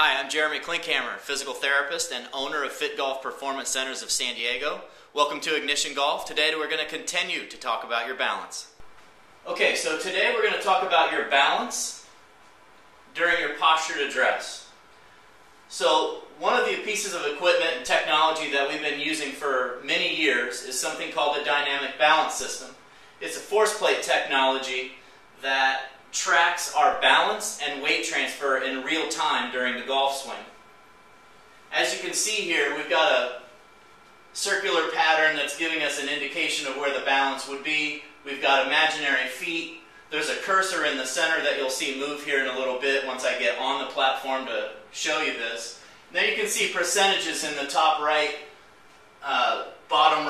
Hi, I'm Jeremy Klinkhammer, physical therapist and owner of Fit Golf Performance Centers of San Diego. Welcome to Ignition Golf. Today we're going to continue to talk about your balance. Okay, so today we're going to talk about your balance during your postured address. So one of the pieces of equipment and technology that we've been using for many years is something called a dynamic balance system. It's a force plate technology that tracks our balance and weight transfer in real time during the golf swing. As you can see here, we've got a circular pattern that's giving us an indication of where the balance would be. We've got imaginary feet. There's a cursor in the center that you'll see move here in a little bit once I get on the platform to show you this. Then you can see percentages in the top right, bottom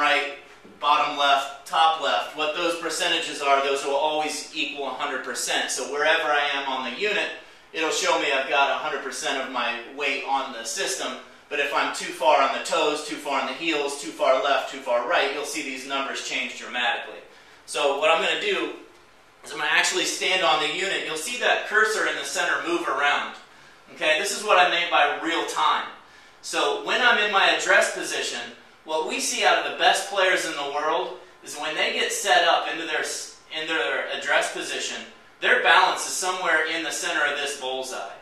left, top left. What those percentages are, those will always equal 100%. So wherever I am on the unit, it'll show me I've got 100% of my weight on the system. But if I'm too far on the toes, too far on the heels, too far left, too far right, you'll see these numbers change dramatically. So what I'm going to do is I'm going to actually stand on the unit. You'll see that cursor in the center move around. Okay, this is what I mean by real time. So when I'm in my address position, what we see out of the best players in the world is when they get set up into their address position, their balance is somewhere in the center of this bullseye.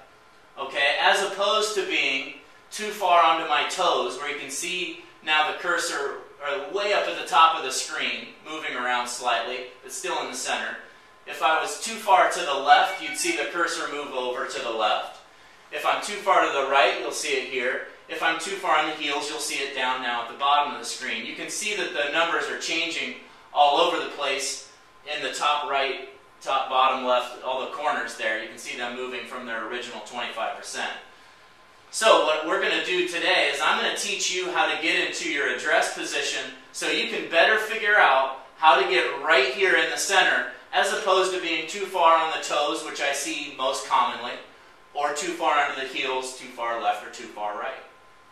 Okay, as opposed to being too far onto my toes, where you can see now the cursor way up at the top of the screen, moving around slightly, but still in the center. If I was too far to the left, you'd see the cursor move over to the left. If I'm too far to the right, you'll see it here. If I'm too far on the heels, you'll see it down now at the bottom of the screen. You can see that the numbers are changing all over the place in the top right, top bottom left, all the corners there. You can see them moving from their original 25%. So what we're going to do today is I'm going to teach you how to get into your address position so you can better figure out how to get right here in the center as opposed to being too far on the toes, which I see most commonly, or too far under the heels, too far left, or too far right.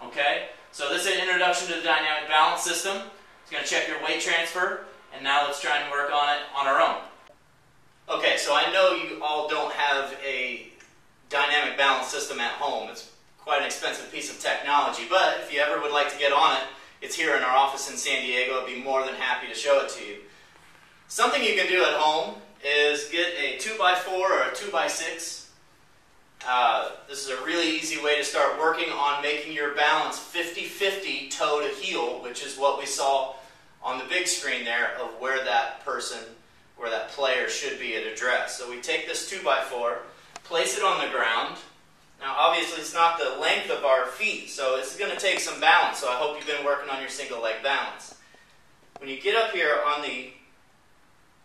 Okay? So this is an introduction to the dynamic balance system. It's going to check your weight transfer, and now let's try and work on it on our own. Okay, so I know you all don't have a dynamic balance system at home. It's quite an expensive piece of technology, but if you ever would like to get on it, it's here in our office in San Diego. I'd be more than happy to show it to you. Something you can do at home is get a 2x4 or a 2x6. This is a really easy way to start working on making your balance 50-50 toe to heel, which is what we saw on the big screen there of where that person, where that player should be at address. So we take this 2x4, place it on the ground. Now obviously it's not the length of our feet, so it's going to take some balance, so I hope you've been working on your single leg balance. When you get up here on the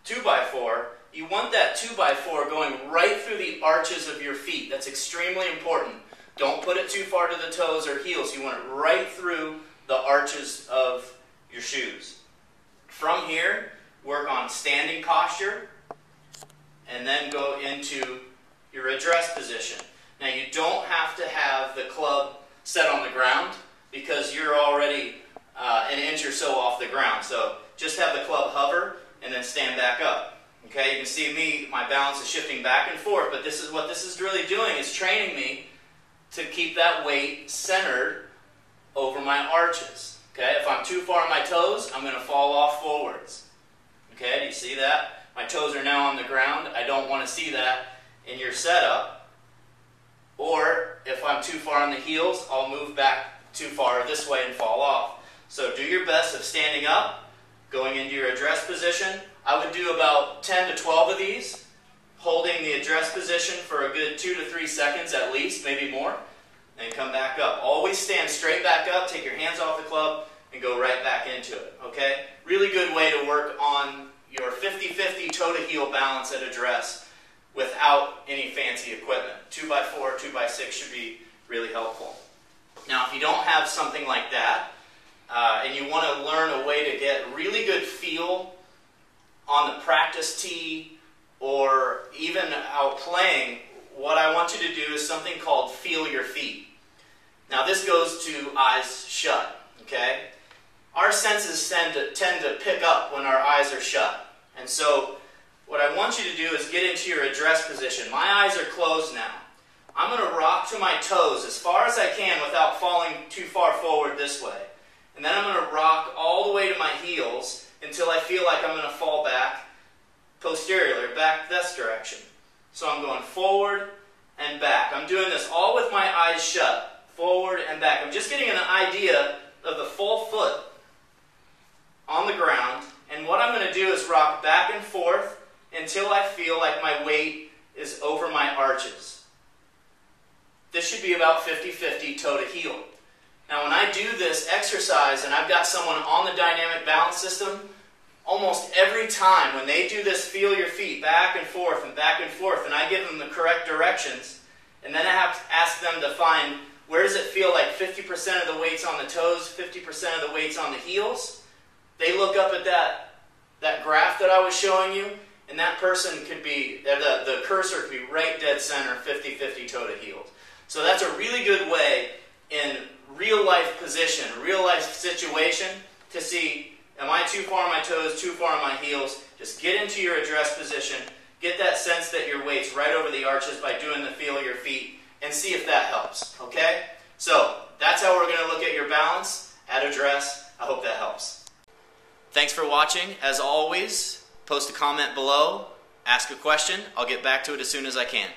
2x4, you want that 2x4 going right through the arches of your feet. That's extremely important. Don't put it too far to the toes or heels. You want it right through the arches of your shoes. From here, work on standing posture, and then go into your address position. Now you don't have to have the club set on the ground because you're already an inch or so off the ground. So just have the club hover and then stand back up. Okay, you can see me, my balance is shifting back and forth, but this is what this is really doing, is training me to keep that weight centered over my arches. Okay, if I'm too far on my toes, I'm going to fall off forwards. Okay, do you see that? My toes are now on the ground. I don't want to see that in your setup. Or if I'm too far on the heels, I'll move back too far this way and fall off. So do your best of standing up, going into your address position. I would do about 10 to 12 of these, holding the address position for a good 2 to 3 seconds at least, maybe more, and come back up. Always stand straight back up, take your hands off the club, and go right back into it, okay? Really good way to work on your 50-50 toe-to-heel balance at address without any fancy equipment. 2x4, 2x6 should be really helpful. Now, if you don't have something like that, and you want to learn a way to get really good feel on the practice tee or even out playing, what I want you to do is something called feel your feet. Now this goes to eyes shut, okay? Our senses tend to pick up when our eyes are shut. And so what I want you to do is get into your address position. My eyes are closed now. I'm going to rock to my toes as far as I can without falling too far forward this way. And then I'm going to rock all the way to my heels until I feel like I'm going to fall back posteriorly, back this direction. So I'm going forward and back. I'm doing this all with my eyes shut, forward and back. I'm just getting an idea of the full foot on the ground, and what I'm going to do is rock back and forth until I feel like my weight is over my arches. This should be about 50-50 toe to heel. Now when I do this exercise and I've got someone on the dynamic balance system, almost every time when they do this feel your feet back and forth, and I give them the correct directions, and then I have to ask them to find where does it feel like 50% of the weight's on the toes, 50% of the weight's on the heels. They look up at that graph that I was showing you, and that person could be, the cursor could be right dead center, 50-50 toe to heels. So that's a really good way in real life position, real life situation to see, am I too far on my toes, too far on my heels? Just get into your address position, get that sense that your weight's right over the arches by doing the feel of your feet, and see if that helps, okay? So that's how we're going to look at your balance at address. I hope that helps. Thanks for watching. As always, post a comment below, ask a question. I'll get back to it as soon as I can.